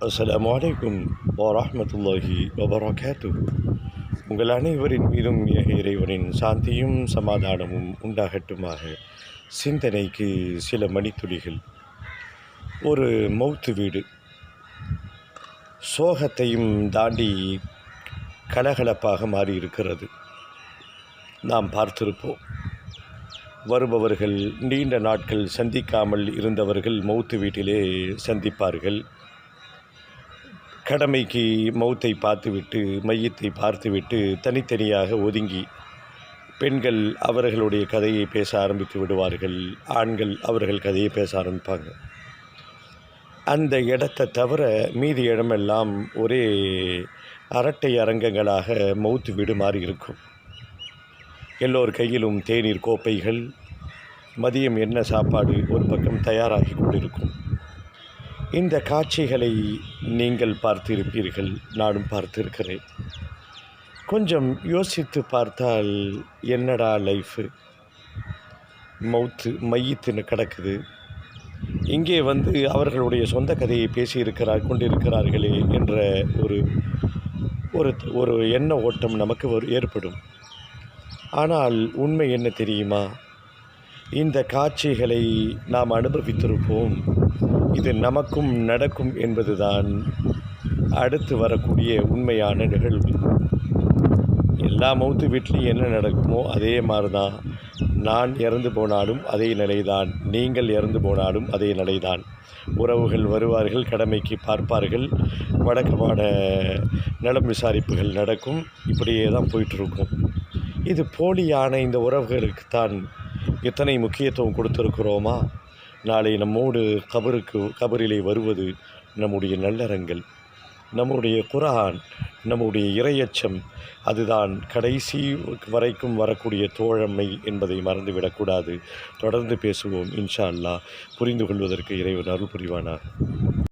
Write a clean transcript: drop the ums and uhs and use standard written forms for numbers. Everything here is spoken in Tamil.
அஸ்ஸலாமு அலைக்கும் வரஹ்மத்துல்லாஹி வபரகாத்துஹு. உங்கள் அனைவரின் மீதும் ஏக இறைவனின் சாந்தியும் சமாதானமும் உண்டாகட்டுமாக. சிந்தனைக்கு சில மணித்துளிகள். ஒரு மௌத்து வீடு சோகத்தையும் தாண்டி கலகலப்பாக மாறியிருக்கிறது. நாம் பார்த்திருப்போம். வருபவர்கள், நீண்ட நாட்கள் சந்திக்காமல் இருந்தவர்கள் மௌத்து வீட்டிலே சந்திப்பார்கள். கடமைக்கு மௌத்தை பார்த்துவிட்டு, மையத்தை பார்த்துவிட்டு தனித்தனியாக ஒதுங்கி பெண்கள் அவர்களுடைய கதையை பேச ஆரம்பித்து விடுவார்கள். ஆண்கள் அவர்கள் கதையை பேச ஆரம்பிப்பாங்க. அந்த இடத்தை தவிர மீதி இடமெல்லாம் ஒரே அரட்டை அரங்கங்களாக மௌத்து வீடு மாறி இருக்கும். எல்லோர் கையிலும் தேநீர் கோப்பைகள், மதியம் என்ன சாப்பாடு ஒரு பக்கம் தயாராகி கொண்டிருக்கும். இந்த காட்சிகளை நீங்கள் பார்த்திருப்பீர்கள், நானும் பார்த்திருக்கிறேன். கொஞ்சம் யோசித்து பார்த்தால், என்னடா லைஃபு, மையத்துன்னு கிடக்குது. இங்கே அவர்களுடைய சொந்த கதையை கொண்டிருக்கிறார்களே என்ற ஒரு எண்ண ஓட்டம் நமக்கு ஏற்படும். ஆனால் உண்மை என்ன தெரியுமா? இந்த காட்சிகளை நாம் அனுபவித்திருப்போம். இது நமக்கும் நடக்கும் என்பதுதான் அடுத்து வரக்கூடிய உண்மையான நிகழ்வு. எல்லா மௌத்து வீட்லேயும் என்ன நடக்குமோ அதே மாதிரி தான். நான் இறந்து போனாலும் அதே நிலைதான், நீங்கள் இறந்து போனாலும் அதே நிலைதான். உறவுகள் வருவார்கள், கடமைக்கு பார்ப்பார்கள், வழக்கமான நலம் விசாரிப்புகள் நடக்கும். இப்படியே தான் போயிட்டுருக்கும். இது போலியான இந்த உறவுகளுக்குத்தான் எத்தனை முக்கியத்துவம் கொடுத்திருக்கிறோமா? நாளை நம்மோடு கபரிலே வருவது நம்முடைய நல்லறங்கள், நம்முடைய குர்ஆன், நம்முடைய இறையச்சம். அதுதான் கடைசி வரைக்கும் வரக்கூடிய தோழமை என்பதை மறந்துவிடக்கூடாது. தொடர்ந்து பேசுவோம் இன்ஷா அல்லாஹ். புரிந்து கொள்வதற்கு இறைவன் அருள் புரிவானார்.